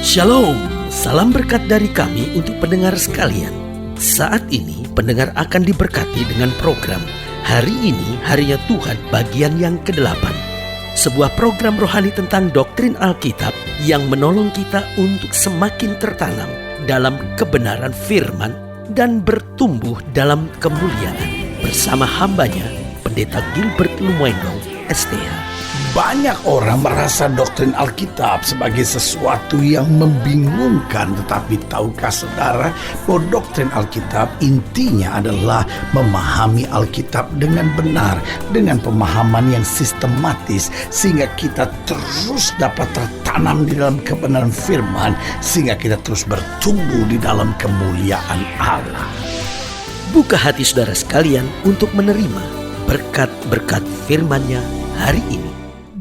Shalom, salam berkat dari kami untuk pendengar sekalian. Saat ini pendengar akan diberkati dengan program Hari Ini Harinya Tuhan bagian yang ke-8. Sebuah program rohani tentang doktrin Alkitab yang menolong kita untuk semakin tertanam dalam kebenaran firman dan bertumbuh dalam kemuliaan. Bersama hambanya, Pendeta Gilbert Lumwendong, STH. Banyak orang merasa doktrin Alkitab sebagai sesuatu yang membingungkan. Tetapi tahukah saudara bahwa doktrin Alkitab intinya adalah memahami Alkitab dengan benar, dengan pemahaman yang sistematis, sehingga kita terus dapat tertanam di dalam kebenaran firman, sehingga kita terus bertumbuh di dalam kemuliaan Allah. Buka hati saudara sekalian untuk menerima berkat-berkat firman-Nya hari ini.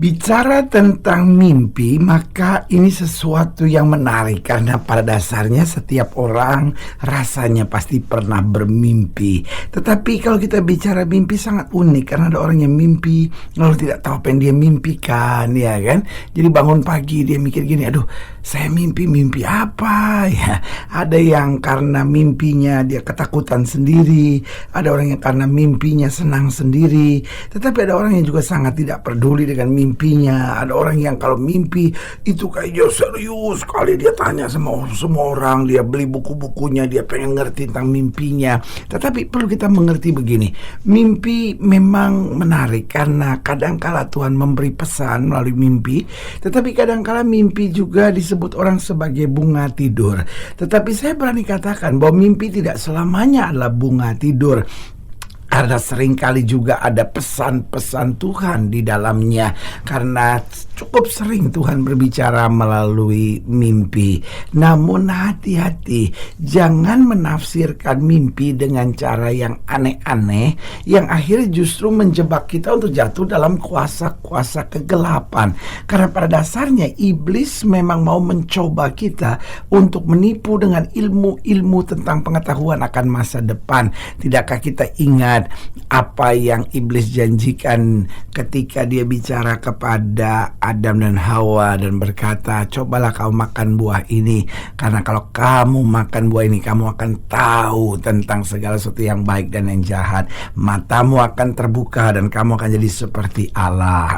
Bicara tentang mimpi, maka ini sesuatu yang menarik karena pada dasarnya setiap orang rasanya pasti pernah bermimpi. Tetapi kalau kita bicara mimpi sangat unik karena ada orang yang mimpi lalu tidak tahu apa yang dia mimpikan, ya kan? Jadi bangun pagi dia mikir gini, aduh saya mimpi apa ya? Ada yang karena mimpinya dia ketakutan sendiri, ada orang yang karena mimpinya senang sendiri, tetapi ada orang yang juga sangat tidak peduli dengan mimpinya. Ada orang yang kalau mimpi itu kayaknya serius sekali, dia tanya sama semua orang, dia beli buku-bukunya, dia pengen ngerti tentang mimpinya. Tetapi perlu kita mengerti begini, mimpi memang menarik karena kadangkala Tuhan memberi pesan melalui mimpi, tetapi kadangkala mimpi juga disebut orang sebagai bunga tidur. Tetapi saya berani katakan bahwa mimpi tidak selamanya adalah bunga tidur, karena seringkali juga ada pesan-pesan Tuhan di dalamnya. Karena cukup sering Tuhan berbicara melalui mimpi. Namun hati-hati, jangan menafsirkan mimpi dengan cara yang aneh-aneh, yang akhirnya justru menjebak kita untuk jatuh dalam kuasa-kuasa kegelapan. Karena pada dasarnya iblis memang mau mencoba kita untuk menipu dengan ilmu-ilmu tentang pengetahuan akan masa depan. Tidakkah kita ingat apa yang iblis janjikan ketika dia bicara kepada Adam dan Hawa dan berkata, cobalah kau makan buah ini, karena kalau kamu makan buah ini kamu akan tahu tentang segala sesuatu yang baik dan yang jahat. Matamu akan terbuka dan kamu akan jadi seperti Allah.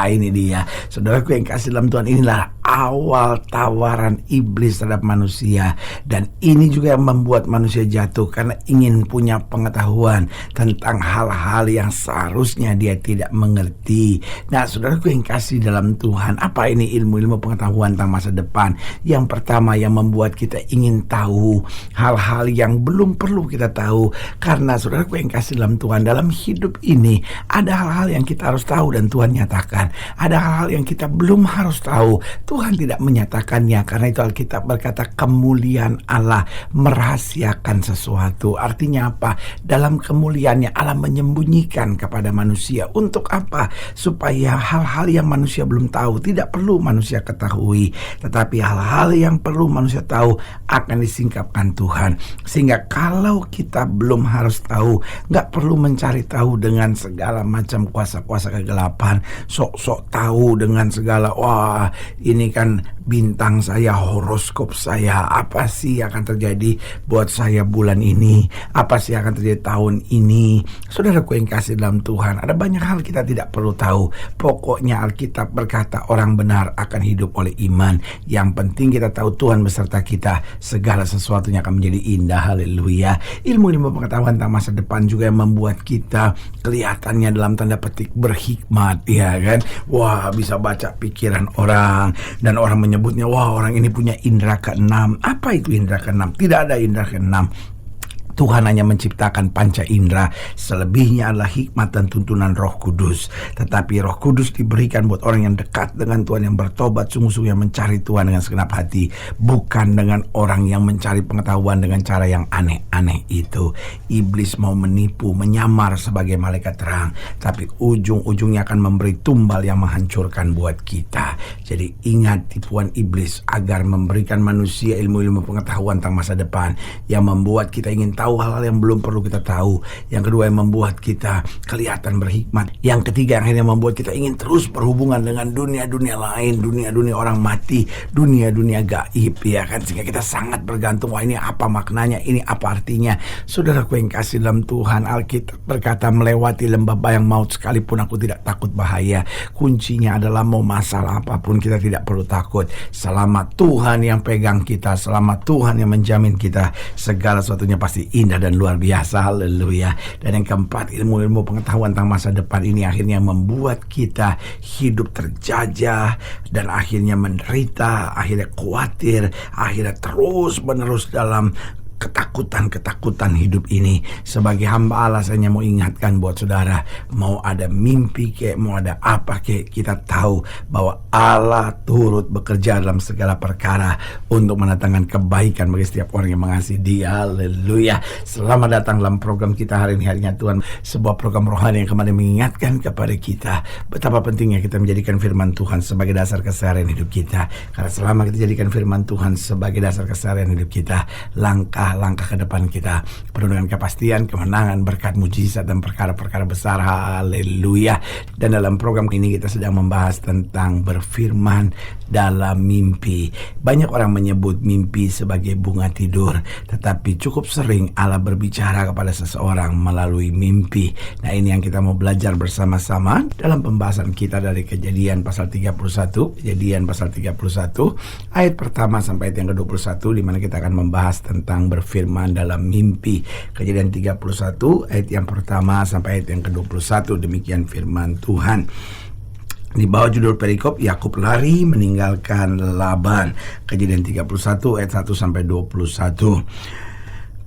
Ini dia saudaraku yang kasih dalam Tuhan, inilah awal tawaran iblis terhadap manusia. Dan ini juga yang membuat manusia jatuh karena ingin punya pengetahuan tentang hal-hal yang seharusnya dia tidak mengerti. Nah, saudaraku yang kasih dalam Tuhan, apa ini ilmu-ilmu pengetahuan tentang masa depan? Yang pertama yang membuat kita ingin tahu hal-hal yang belum perlu kita tahu. Karena saudaraku yang kasih dalam Tuhan, dalam hidup ini ada hal-hal yang kita harus tahu dan Tuhan nyatakan. Ada hal-hal yang kita belum harus tahu, Tuhan tidak menyatakannya. Karena itu Alkitab berkata kemuliaan Allah merahasiakan sesuatu. Artinya apa? Dalam kemuliaannya Allah menyembunyikan kepada manusia. Untuk apa? Supaya hal-hal yang manusia belum tahu tidak perlu manusia ketahui, tetapi hal-hal yang perlu manusia tahu akan disingkapkan Tuhan. Sehingga kalau kita belum harus tahu, gak perlu mencari tahu dengan segala macam kuasa-kuasa kegelapan, sok-sok tahu dengan segala, wah ini kan bintang saya, horoskop saya, apa sih akan terjadi buat saya bulan ini, apa sih akan terjadi tahun ini. Saudaraku yang kasih dalam Tuhan, ada banyak hal kita tidak perlu tahu. Pokoknya Alkitab berkata orang benar akan hidup oleh iman. Yang penting kita tahu Tuhan beserta kita, segala sesuatunya akan menjadi indah. Haleluya. Ilmu-ilmu pengetahuan tentang masa depan juga yang membuat kita kelihatannya dalam tanda petik berhikmat, ya kan? Wah, bisa baca pikiran orang, dan orang menyebutnya, wah orang ini punya indera keenam. Apa itu indera keenam? Tidak ada indera keenam. Tuhan hanya menciptakan panca indera, selebihnya adalah hikmat dan tuntunan Roh Kudus. Tetapi Roh Kudus diberikan buat orang yang dekat dengan Tuhan, yang bertobat sungguh-sungguh, yang mencari Tuhan dengan segenap hati, bukan dengan orang yang mencari pengetahuan dengan cara yang aneh-aneh itu. Iblis mau menipu, menyamar sebagai malaikat terang, tapi ujung-ujungnya akan memberi tumbal yang menghancurkan buat kita. Jadi ingat tipuan iblis agar memberikan manusia ilmu-ilmu pengetahuan tentang masa depan yang membuat kita ingin tahu tahu hal-hal yang belum perlu kita tahu. Yang kedua, yang membuat kita kelihatan berhikmat. Yang ketiga, yang akhirnya membuat kita ingin terus berhubungan dengan dunia-dunia lain, dunia-dunia orang mati, dunia-dunia gaib, ya kan, sehingga kita sangat bergantung. Wah, ini apa maknanya, ini apa artinya. Saudaraku yang kasih dalam Tuhan, Alkitab berkata, melewati lembah bayang maut sekalipun aku tidak takut bahaya. Kuncinya adalah mau masalah apapun kita tidak perlu takut. Selama Tuhan yang pegang kita, selama Tuhan yang menjamin kita, segala sesuatunya pasti indah dan luar biasa. Haleluya. Dan yang keempat, ilmu-ilmu pengetahuan tentang masa depan ini akhirnya membuat kita hidup terjajah dan akhirnya menderita, akhirnya khawatir, akhirnya terus menerus dalam ketakutan hidup ini. Sebagai hamba Allah, saya mau ingatkan buat saudara, mau ada mimpi kek, mau ada apa kek, kita tahu bahwa Allah turut bekerja dalam segala perkara untuk mendatangkan kebaikan bagi setiap orang yang mengasihi Dia. Haleluya. Selamat datang dalam program kita hari ini, Harinya Tuhan, sebuah program rohani yang kembali mengingatkan kepada kita betapa pentingnya kita menjadikan firman Tuhan sebagai dasar keseharian hidup kita. Karena selama kita jadikan firman Tuhan sebagai dasar keseharian hidup kita, langkah ke depan kita penuh dengan kepastian, kemenangan, berkat, mujizat, dan perkara-perkara besar. Haleluya. Dan dalam program ini kita sedang membahas tentang berfirman dalam mimpi. Banyak orang menyebut mimpi sebagai bunga tidur, tetapi cukup sering Allah berbicara kepada seseorang melalui mimpi. Nah, ini yang kita mau belajar bersama-sama dalam pembahasan kita dari Kejadian pasal 31, Kejadian pasal 31 ayat pertama sampai ayat yang ke-21, di mana kita akan membahas tentang berfirman dalam mimpi. Kejadian 31 ayat yang pertama sampai ayat yang ke-21, demikian firman Tuhan. Di bawah judul perikop, Yakub lari meninggalkan Laban. Kejadian 31 ayat 1 sampai 21.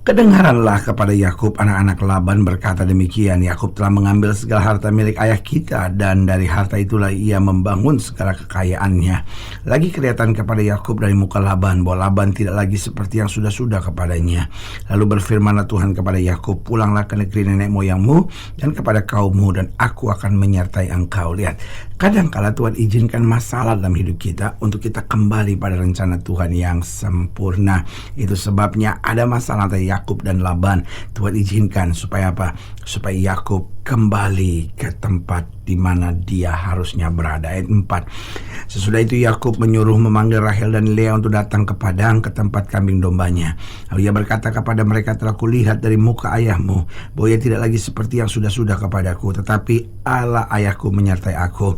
Kedengaranlah kepada Yakub anak-anak Laban berkata demikian, Yakub telah mengambil segala harta milik ayah kita, dan dari harta itulah ia membangun segala kekayaannya. Lagi kelihatan kepada Yakub dari muka Laban bahwa Laban tidak lagi seperti yang sudah-sudah kepadanya. Lalu berfirmanlah Tuhan kepada Yakub, pulanglah ke negeri nenek moyangmu dan kepada kaummu, dan aku akan menyertai engkau. Lihat, kadang-kala Tuhan izinkan masalah dalam hidup kita untuk kita kembali pada rencana Tuhan yang sempurna. Itu sebabnya ada masalah antara Yakub dan Laban. Tuhan izinkan supaya apa? Supaya Yakub kembali ke tempat di mana dia harusnya berada. Ayat 4. Sesudah itu Yakub menyuruh memanggil Rahel dan Lea untuk datang ke padang, ke tempat kambing dombanya. Lalu ia berkata kepada mereka, telah kulihat dari muka ayahmu bahwa ia tidak lagi seperti yang sudah-sudah kepadaku, tetapi Allah ayahku menyertai aku.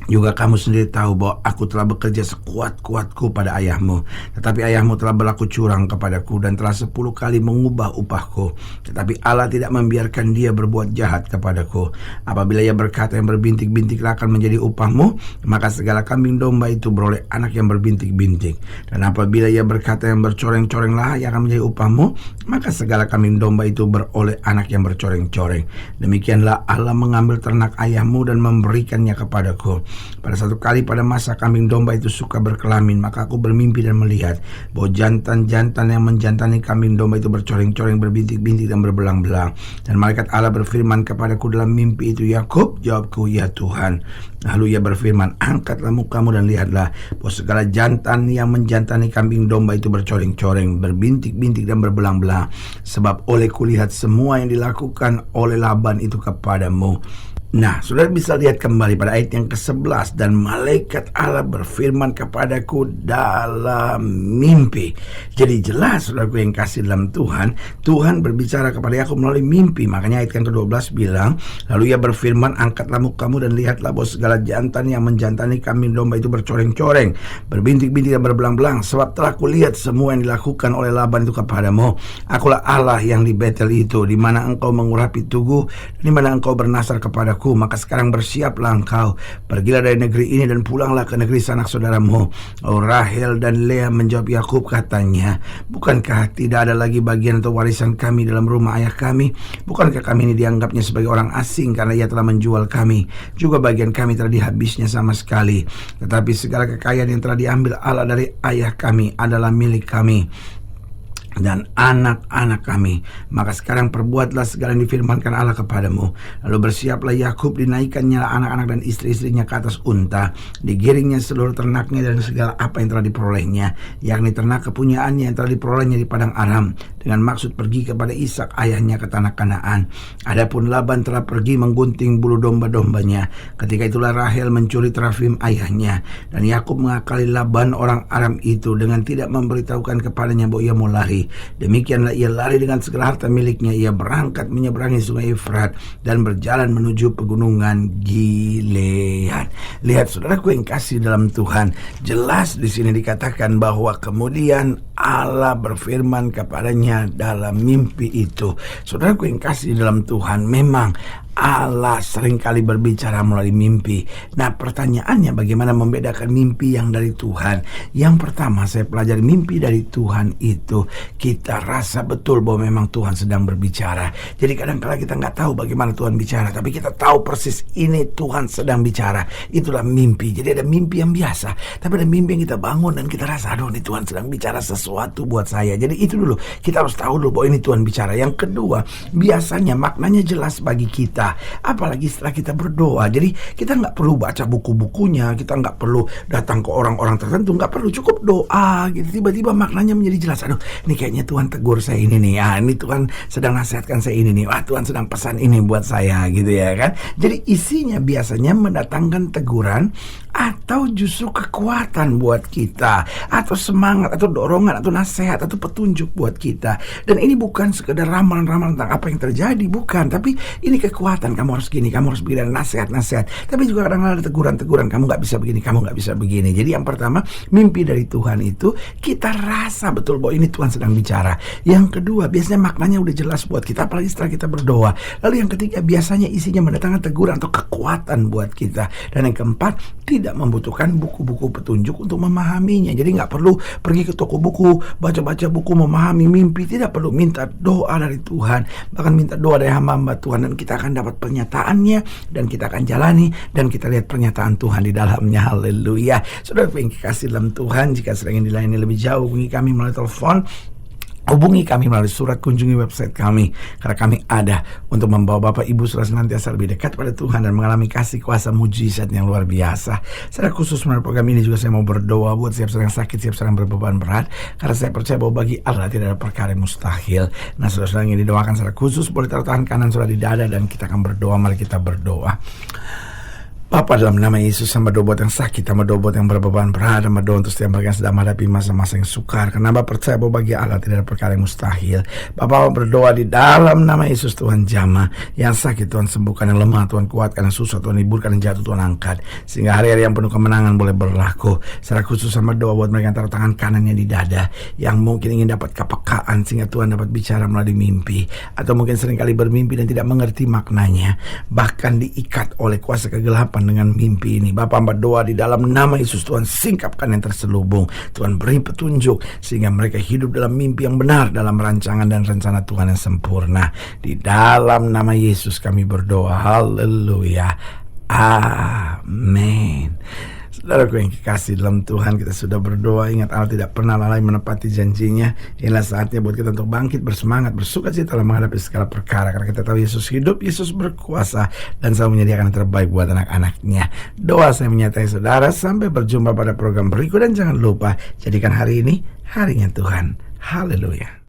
Juga kamu sendiri tahu bahwa aku telah bekerja sekuat-kuatku pada ayahmu, tetapi ayahmu telah berlaku curang kepadaku dan telah 10 kali mengubah upahku. Tetapi Allah tidak membiarkan dia berbuat jahat kepadaku. Apabila ia berkata yang berbintik-bintiklah akan menjadi upahmu, maka segala kambing domba itu beroleh anak yang berbintik-bintik. Dan apabila ia berkata yang bercoreng-corenglah yang akan menjadi upahmu, maka segala kambing domba itu beroleh anak yang bercoreng-coreng. Demikianlah Allah mengambil ternak ayahmu dan memberikannya kepadaku. Pada satu kali pada masa kambing domba itu suka berkelamin, maka aku bermimpi dan melihat bahwa jantan-jantan yang menjantani kambing domba itu bercoreng-coreng, berbintik-bintik dan berbelang-belang. Dan malaikat Allah berfirman kepadaku dalam mimpi itu, Yakub. Jawabku, ya Tuhan. Lalu ia berfirman, angkatlah mukamu dan lihatlah bahwa segala jantan yang menjantani kambing domba itu bercoreng-coreng, berbintik-bintik dan berbelang-belang. Sebab oleh kulihat semua yang dilakukan oleh Laban itu kepadamu. Nah, saudara bisa lihat kembali pada ayat yang ke-11, dan malaikat Allah berfirman kepadaku dalam mimpi. Jadi jelas, saudaraku yang kasih dalam Tuhan, Tuhan berbicara kepada Yakub melalui mimpi. Makanya ayat yang ke-12 bilang, lalu ia berfirman, angkatlah mukamu dan lihatlah bahwa segala jantan yang menjantani kambing domba itu bercoreng-coreng, berbintik-bintik dan berbelang-belang. Sebab telah kulihat semua yang dilakukan oleh Laban itu kepadamu. Akulah Allah yang di Betel itu, di mana engkau mengurapi tugu, di mana engkau bernasar kepadaku. Maka sekarang bersiaplah engkau, pergilah dari negeri ini dan pulanglah ke negeri sanak saudaramu. Oh, Rahel dan Lea menjawab Yakub, katanya, bukankah tidak ada lagi bagian atau warisan kami dalam rumah ayah kami? Bukankah kami ini dianggapnya sebagai orang asing karena ia telah menjual kami? Juga bagian kami telah dihabisnya sama sekali. Tetapi segala kekayaan yang telah diambil Allah dari ayah kami adalah milik kami. dan anak-anak kami. Maka sekarang perbuatlah segala yang difirmankan Allah kepadamu. Lalu bersiaplah Yakub, dinaikkannya anak-anak dan istri-istrinya ke atas unta, digiringnya seluruh ternaknya dan segala apa yang telah diperolehnya, yakni ternak kepunyaannya yang telah diperolehnya di padang Aram, dengan maksud pergi kepada Ishak ayahnya ke tanah Kanaan. Adapun Laban telah pergi menggunting bulu domba-dombanya. Ketika itulah Rahel mencuri terafim ayahnya, dan Yakub mengakali Laban orang Aram itu dengan tidak memberitahukan kepadanya bahwa ia mau lari. Demikianlah ia lari dengan segala harta miliknya. Ia berangkat menyeberangi sungai Efrat dan berjalan menuju pegunungan Gilead. Lihat saudaraku yang kasih dalam Tuhan, jelas di sini dikatakan bahwa kemudian Allah berfirman kepadanya dalam mimpi itu. Saudaraku yang kasih dalam Tuhan, memang Allah seringkali berbicara melalui mimpi. Nah, pertanyaannya bagaimana membedakan mimpi yang dari Tuhan? Yang pertama, saya pelajari mimpi dari Tuhan itu kita rasa betul bahwa memang Tuhan sedang berbicara. Jadi kadang-kadang kita nggak tahu bagaimana Tuhan bicara, tapi kita tahu persis ini Tuhan sedang bicara. Itulah mimpi. Jadi ada mimpi yang biasa, tapi ada mimpi yang kita bangun dan kita rasa, aduh, ini Tuhan sedang bicara sesuatu buat saya. Jadi itu dulu, kita harus tahu dulu bahwa ini Tuhan bicara. Yang kedua, biasanya maknanya jelas bagi kita, apalagi setelah kita berdoa. Jadi kita nggak perlu baca buku-bukunya, kita nggak perlu datang ke orang-orang tertentu, nggak perlu, cukup doa gitu. Tiba-tiba maknanya menjadi jelas. Aduh, ini kayaknya Tuhan tegur saya ini nih, ini Tuhan sedang nasihatkan saya ini nih, Tuhan sedang pesan ini buat saya gitu ya kan. Jadi isinya biasanya mendatangkan teguran atau justru kekuatan buat kita, atau semangat, atau dorongan, atau nasihat, atau petunjuk buat kita. Dan ini bukan sekedar ramalan-ramalan tentang apa yang terjadi, bukan, tapi ini kekuatan. Kamu harus gini, kamu harus begini, dan nasihat-nasihat. Tapi juga kadang-kadang ada teguran-teguran, kamu gak bisa begini, kamu gak bisa begini. Jadi yang pertama, mimpi dari Tuhan itu kita rasa betul bahwa ini Tuhan sedang bicara. Yang kedua, biasanya maknanya udah jelas buat kita, apalagi setelah kita berdoa. Lalu yang ketiga, biasanya isinya mendatangkan teguran atau kekuatan buat kita. Dan yang keempat, tidak membutuhkan buku-buku petunjuk untuk memahaminya. Jadi nggak perlu pergi ke toko buku, baca-baca buku memahami mimpi. Tidak perlu, minta doa dari Tuhan, bahkan minta doa dari hamba-hamba Tuhan, dan kita akan dapat pernyataannya, dan kita akan jalani, dan kita lihat pernyataan Tuhan di dalamnya. Haleluya. Saudara yang kasih dalam Tuhan, jika sedang ingin dilayani lebih jauh, hubungi kami melalui telepon, hubungi kami melalui surat, kunjungi website kami, karena kami ada untuk membawa Bapak Ibu saudara senantiasa lebih dekat pada Tuhan dan mengalami kasih kuasa mujizat yang luar biasa. Secara khusus melalui program ini juga saya mau berdoa buat siap sedang sakit, siap sedang berbeban berat, karena saya percaya bahwa bagi Allah tidak ada perkara yang mustahil. Nah, saudara yang didoakan secara khusus boleh taruh tangan kanan saudara di dada dan kita akan berdoa. Mari kita berdoa. Bapa, dalam nama Yesus, hamba doa buat yang sakit, hamba doa buat yang berbeban berat, hamba doa untuk setiap mereka yang sedang menghadapi masa-masa yang sukar, karena hamba percaya bahwa bagi Allah tidak ada perkara yang mustahil. Bapa, berdoa di dalam nama Yesus, Tuhan jamah yang sakit, Tuhan sembuhkan, yang lemah Tuhan kuatkan, yang susah Tuhan hiburkan, yang jatuh Tuhan angkat, sehingga hari-hari yang penuh kemenangan boleh berlaku. Secara khusus hamba doa buat mereka yang taruh tangan kanannya di dada, yang mungkin ingin dapat kepekaan sehingga Tuhan dapat bicara melalui mimpi, atau mungkin seringkali bermimpi dan tidak mengerti maknanya, bahkan diikat oleh kuasa kegelapan dengan mimpi ini. Bapa, hamba doa di dalam nama Yesus, Tuhan singkapkan yang terselubung, Tuhan beri petunjuk sehingga mereka hidup dalam mimpi yang benar, dalam rancangan dan rencana Tuhan yang sempurna. Di dalam nama Yesus kami berdoa. Haleluya. Amin. Saudaraku yang kekasih dalam Tuhan, kita sudah berdoa. Ingat, Allah tidak pernah lalai menepati janjinya. Inilah saatnya buat kita untuk bangkit, bersemangat, bersukacita dalam menghadapi segala perkara, karena kita tahu Yesus hidup, Yesus berkuasa, dan selalu menyediakan yang terbaik buat anak-anaknya. Doa saya menyertai saudara. Sampai berjumpa pada program berikut, dan jangan lupa jadikan hari ini harinya Tuhan. Haleluya.